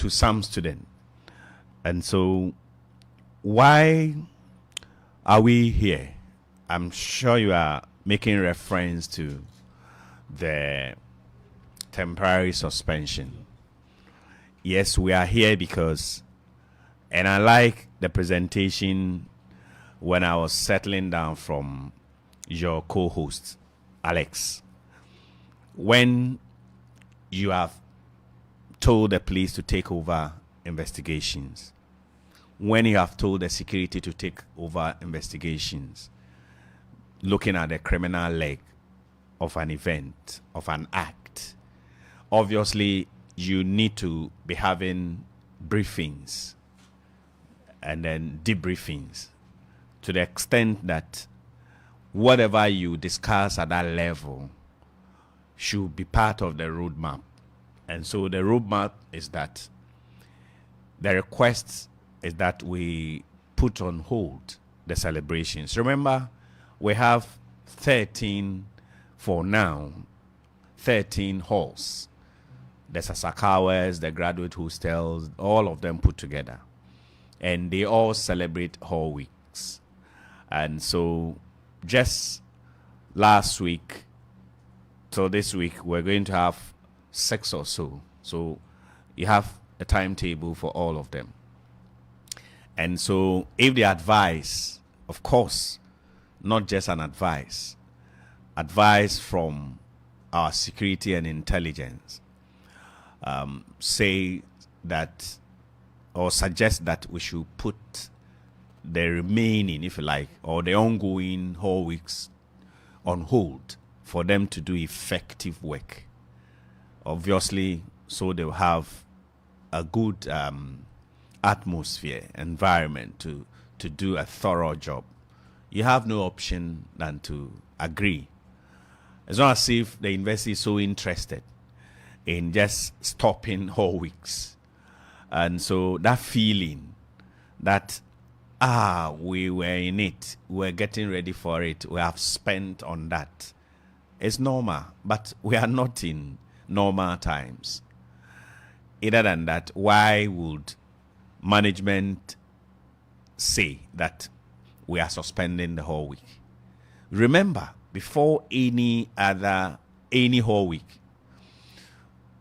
to some students. And so, why are we here? I'm sure you are making reference to the temporary suspension. Yes, we are here because, and I like the presentation when I was settling down from your co-host, Alex. When you have told the police to take over investigations, when you have told the security to take over investigations, looking at the criminal leg of an event, of an act, obviously you need to be having briefings and then debriefings to the extent that whatever you discuss at that level should be part of the roadmap. And so the roadmap is that the request is that we put on hold the celebrations. Remember, we have 13 for now, 13 halls. The Sasakawas, the graduate hostels, all of them put together. And they all celebrate hall weeks. And so just last week till this week, we're going to have 6 or so. So you have a timetable for all of them. And so if the advice, of course, not just an advice from our security and intelligence, say that or suggest that we should put the remaining, if you like, or the ongoing whole weeks on hold for them to do effective work. Obviously, so they'll have a good atmosphere, environment to do a thorough job. You have no option than to agree. It's not as if the university is so interested in just stopping whole weeks. And so that feeling that, we were in it, we're getting ready for it, we have spent on that, it's normal. But we are not in normal times. Other than that, why would management say that we are suspending the whole week? Remember, before any whole week,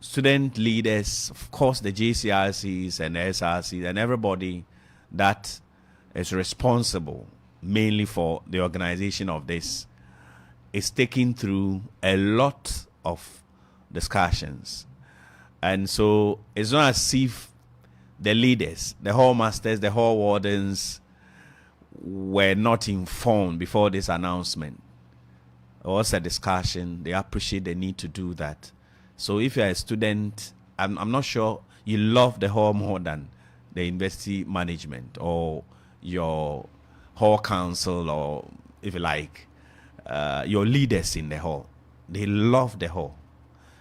student leaders, of course, the JCRCs and the SRCs and everybody that is responsible mainly for the organization of this is taking through a lot of discussions. And so it's not as if the leaders, the hall masters, the hall wardens were not informed before this announcement. It was a discussion. They appreciate the need to do that. So if you're a student, I'm not sure you love the hall more than the university management or your hall council, or if you like, your leaders in the hall. They love the hall.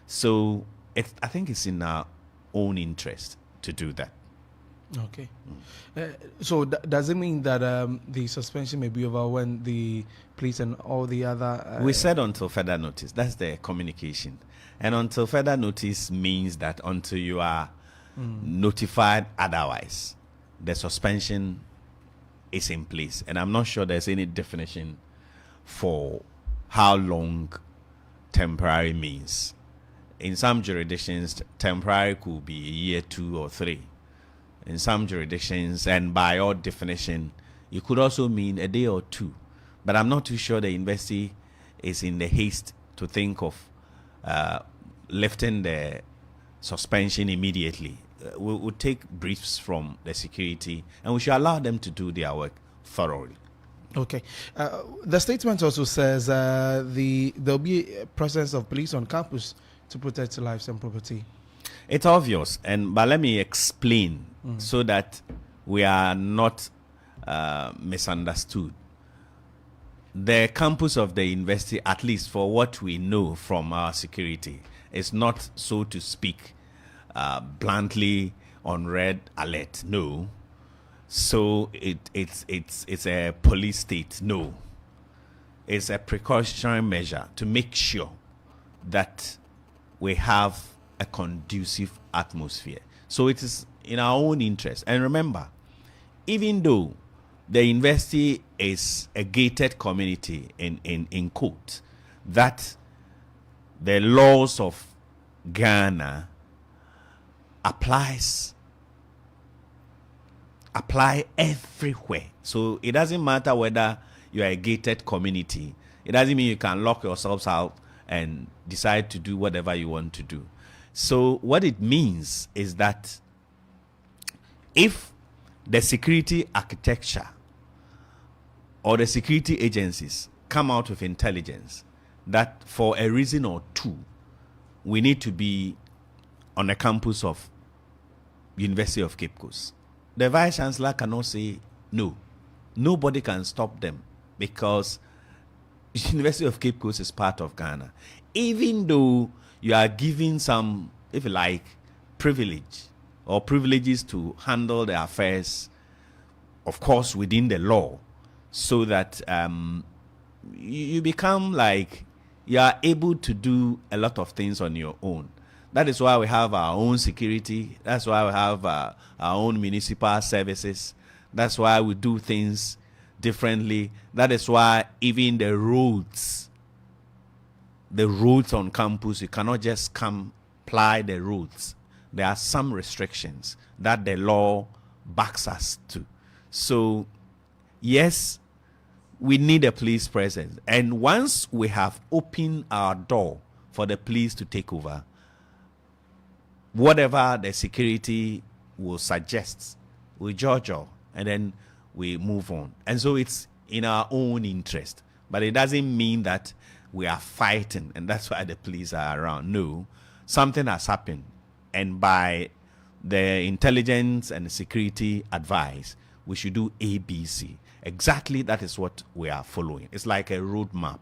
So I think it's in our own interest to do that. Okay. So does it mean that the suspension may be over when the police and all the other... We said until further notice. That's the communication. And until further notice means that until you are notified otherwise, the suspension is in place. And I'm not sure there's any definition for how long temporary means. In some jurisdictions, temporary could be a year, 2 or 3. In some jurisdictions, and by all definition, it could also mean a day or 2. But I'm not too sure the university is in the haste to think of lifting the suspension immediately. We'll take briefs from the security, and we should allow them to do their work thoroughly. Okay. The statement also says there'll be a presence of police on campus to protect lives and property. It's obvious, but let me explain so that we are not misunderstood. The campus of the university, at least for what we know from our security, is not, so to speak, bluntly on red alert. No. So it's a police state. No. It's a precautionary measure to make sure that we have a conducive atmosphere. So it is in our own interest. And remember, even though the university is a gated community in quote, that the laws of Ghana apply everywhere. So it doesn't matter whether you are a gated community. It doesn't mean you can lock yourselves out and decide to do whatever you want to do. So what it means is that if the security architecture or the security agencies come out with intelligence that for a reason or two, we need to be on the campus of University of Cape Coast, the Vice Chancellor cannot say no. Nobody can stop them because University of Cape Coast is part of Ghana. Even though you are given some, if you like, privileges to handle the affairs, of course, within the law, so that you become like you are able to do a lot of things on your own. That is why we have our own security. That's why we have our own municipal services. That's why we do things differently. That is why even the roads on campus, you cannot just apply the roads. There are some restrictions that the law backs us to. So, yes, we need a police presence. And once we have opened our door for the police to take over, whatever the security will suggest, we judge all, and then we move on. And so it's in our own interest. But it doesn't mean that we are fighting, and that's why the police are around. No, something has happened. And by the intelligence and the security advice, we should do ABC. Exactly that is what we are following. It's like a roadmap.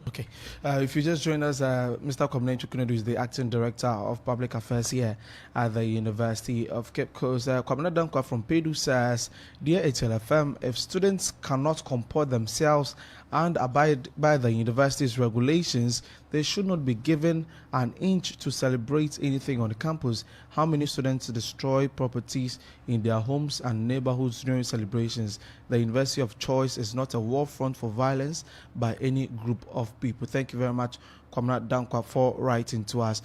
Okay. If you just joined us, Mr. Kwabena Chukwunedu is the Acting Director of Public Affairs here at the University of Cape Coast. Kwabena Dankwa from PEDU says, Dear HLFM, if students cannot comport themselves and abide by the university's regulations, they should not be given an inch to celebrate anything on the campus. How many students destroy properties in their homes and neighborhoods during celebrations? The university of choice is not a war front for violence by any group of people. Thank you very much, Kwabena Dankwa, for writing to us.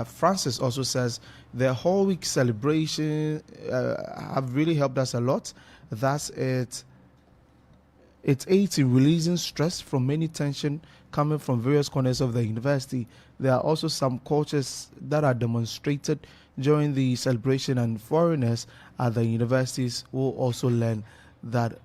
Francis also says, the whole week celebration have really helped us a lot. That's it. It aids in releasing stress from many tension coming from various corners of the university. There are also some cultures that are demonstrated during the celebration, and foreigners at the universities will also learn that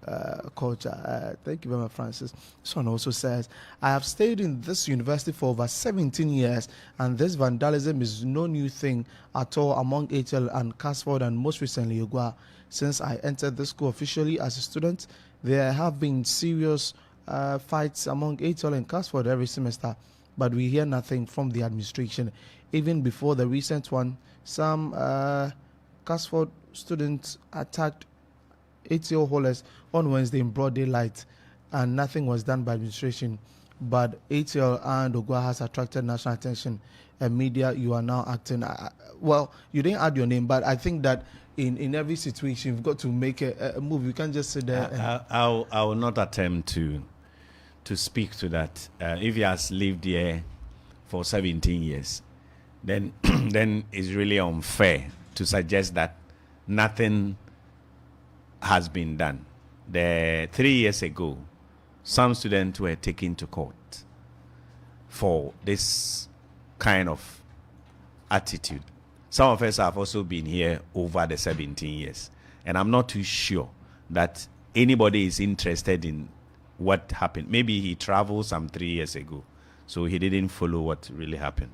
culture. Thank you very much, Francis. This one also says, I have stayed in this university for over 17 years, and this vandalism is no new thing at all among HL and Casford, and most recently Yogwa. Since I entered the school officially as a student, there have been serious fights among HL and Casford every semester, but we hear nothing from the administration. Even before the recent one, some Casford students attacked ATO holders on Wednesday in broad daylight, and nothing was done by administration. But ATL and Ogwa has attracted national attention and media. You are now acting. Well, you didn't add your name, but I think that in every situation, you've got to make a move. You can't just sit there. I will not attempt to speak to that. If he has lived here for 17 years, then then it's really unfair to suggest that nothing has been done. 3 years ago, some students were taken to court for this kind of attitude. Some of us have also been here over the 17 years. And I'm not too sure that anybody is interested in what happened. Maybe he traveled some 3 years ago, so he didn't follow what really happened.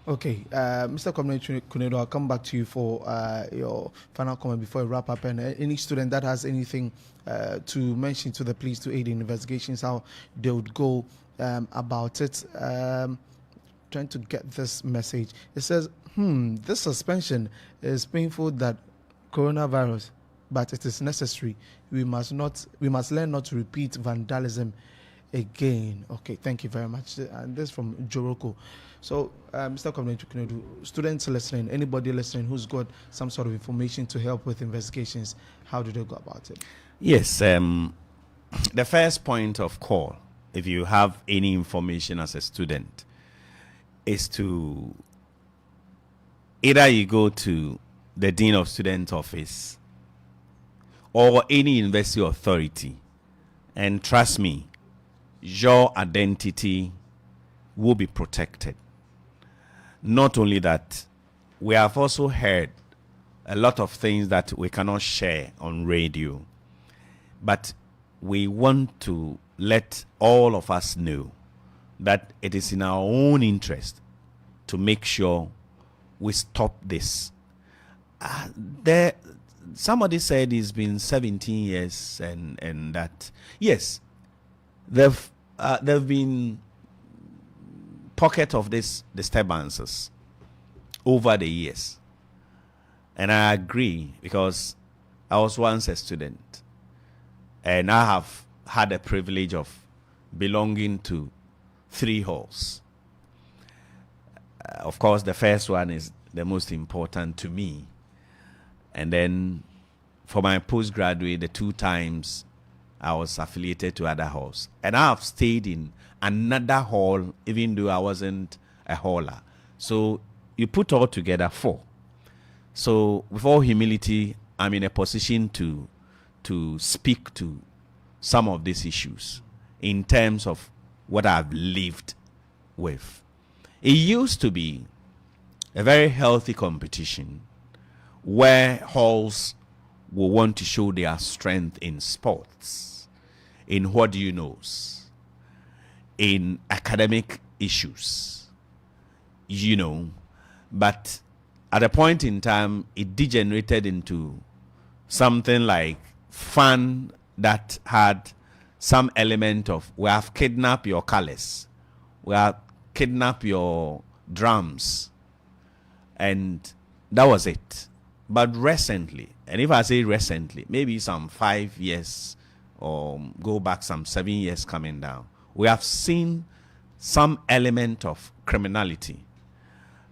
Okay, Mr. Kwabena Chukwunedu, I'll come back to you for your final comment before I wrap up. And any student that has anything to mention to the police to aid in investigations, how they would go about it. Trying to get this message. It says, this suspension is painful that coronavirus, but it is necessary. We must learn not to repeat vandalism again. Okay, thank you very much. And this from Joroko. So, Mr. Community, students listening, anybody listening who's got some sort of information to help with investigations, how do they go about it? Yes, the first point of call, if you have any information as a student, is to either you go to the Dean of Student Office or any university authority, and trust me, your identity will be protected. Not only that, we have also heard a lot of things that we cannot share on radio, but we want to let all of us know that it is in our own interest to make sure we stop this. Somebody said it's been 17 years and that. Yes, there've been pocket of these disturbances over the years. And I agree, because I was once a student and I have had the privilege of belonging to 3 halls. Of course, the first one is the most important to me. And then for my postgraduate, the 2 times I was affiliated to other halls. And I have stayed in another hall, even though I wasn't a haller. So you put all together 4. So with all humility, I'm in a position to speak to some of these issues in terms of what I've lived with. It used to be a very healthy competition where halls will want to show their strength in sports, in what do you knows, in academic issues, but at a point in time, it degenerated into something like fun that had some element of, we have kidnapped your colors, we have kidnapped your drums, and that was it. But recently, and if I say recently, maybe some 5 years or go back some 7 years coming down, we have seen some element of criminality.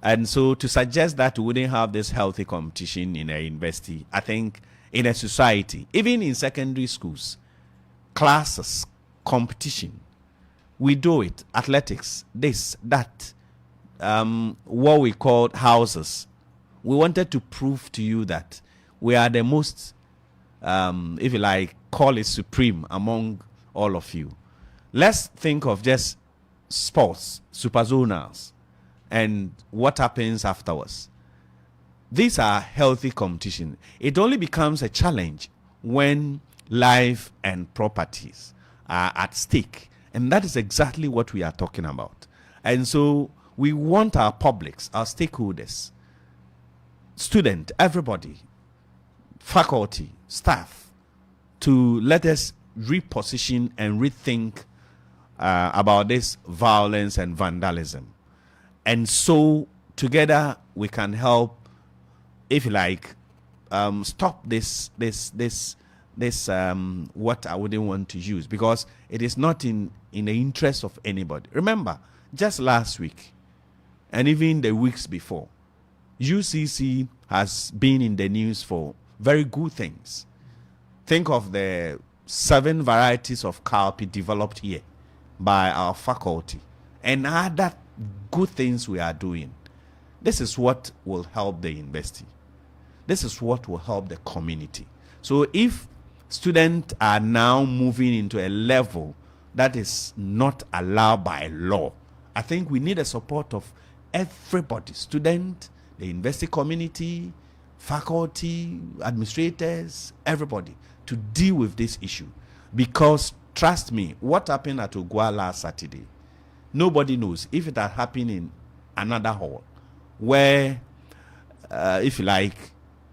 And so to suggest that we wouldn't have this healthy competition in a university, I think in a society, even in secondary schools, classes, competition, we do it, athletics, this, that, what we call houses. We wanted to prove to you that we are the most, if you like, call it supreme among all of you. Let's think of just sports, superzonals, and what happens afterwards. These are healthy competition. It only becomes a challenge when life and properties are at stake. And that is exactly what we are talking about. And so we want our publics, our stakeholders, student, everybody, faculty, staff, to let us reposition and rethink about this violence and vandalism. And so together we can help, if you like, stop this what I wouldn't want to use, because it is not in the interest of anybody. Remember, just last week and even the weeks before, UCC has been in the news for very good things. Think of the 7 varieties of cowpea developed here by our faculty and other good things we are doing. This is what will help the university. This is what will help the community. So if students are now moving into a level that is not allowed by law, I think we need the support of everybody, student, the university community, faculty, administrators, everybody, to deal with this issue. Because trust me, what happened at Ogua last Saturday, nobody knows if it had happened in another hall where, if you like,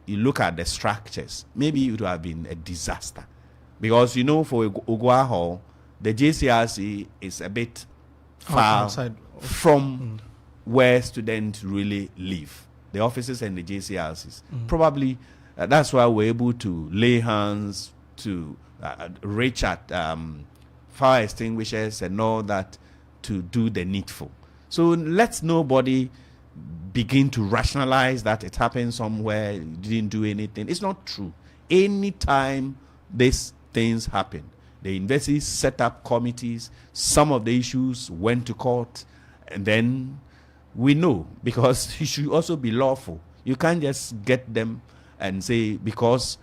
you look at the structures, maybe it would have been a disaster. Because, for Ogua Hall, the JCRC is a bit far from where students really live. The offices and the JCRCs. Probably that's why we're able to lay hands to reach at fire extinguishers and all that to do the needful. So let nobody begin to rationalize that it happened somewhere, you didn't do anything. It's not true. Anytime these things happen, the university set up committees, some of the issues went to court, and then we know, because it should also be lawful. You can't just get them and say, because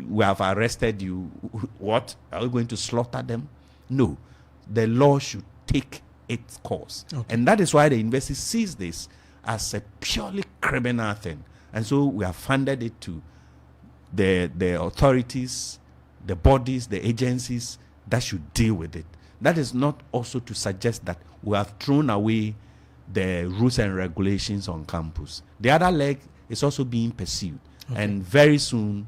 we have arrested you, what? Are we going to slaughter them? No. The law should take its course. Okay. And that is why the university sees this as a purely criminal thing. And so we have funded it to the authorities, the bodies, the agencies that should deal with it. That is not also to suggest that we have thrown away the rules and regulations on campus. The other leg is also being pursued. Okay. And very soon,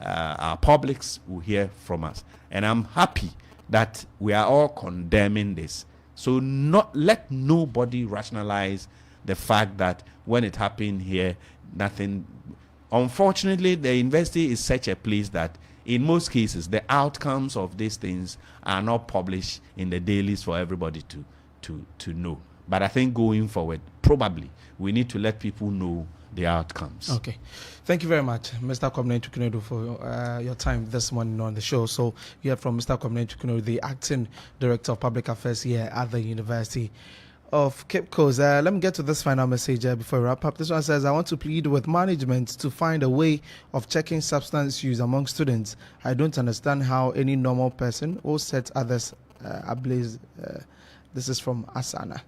our publics will hear from us. And I'm happy that we are all condemning this. So let nobody rationalize the fact that when it happened here, nothing. Unfortunately, the university is such a place that in most cases, the outcomes of these things are not published in the dailies for everybody to know. But I think going forward, probably, we need to let people know the outcomes. Okay. Thank you very much, Mr. Kwabena Tukunedu, for your time this morning on the show. So you heard from Mr. Kwabena Tukunedu, the Acting Director of Public Affairs here at the University of Cape Coast. Let me get to this final message before we wrap up. This one says, I want to plead with management to find a way of checking substance use among students. I don't understand how any normal person will set others ablaze. This is from Asana.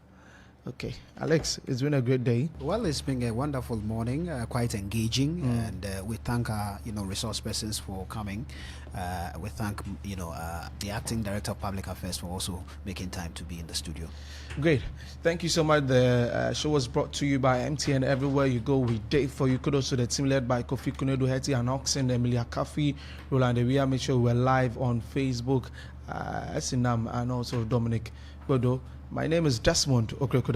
Okay, Alex, it's been a great day. Well, it's been a wonderful morning, quite engaging, and we thank our, resource persons for coming. We thank, the Acting Director of Public Affairs for also making time to be in the studio. Great, thank you so much. The show was brought to you by MTN. Everywhere you go, we date for you. Kudos to the team led by Kofi Kunedu, Hetty and Oxen, Emilia Kafi, Roland Ewia. Make sure we're live on Facebook, Sinam, and also Dominic Bodo. My name is Desmond Okrekoda.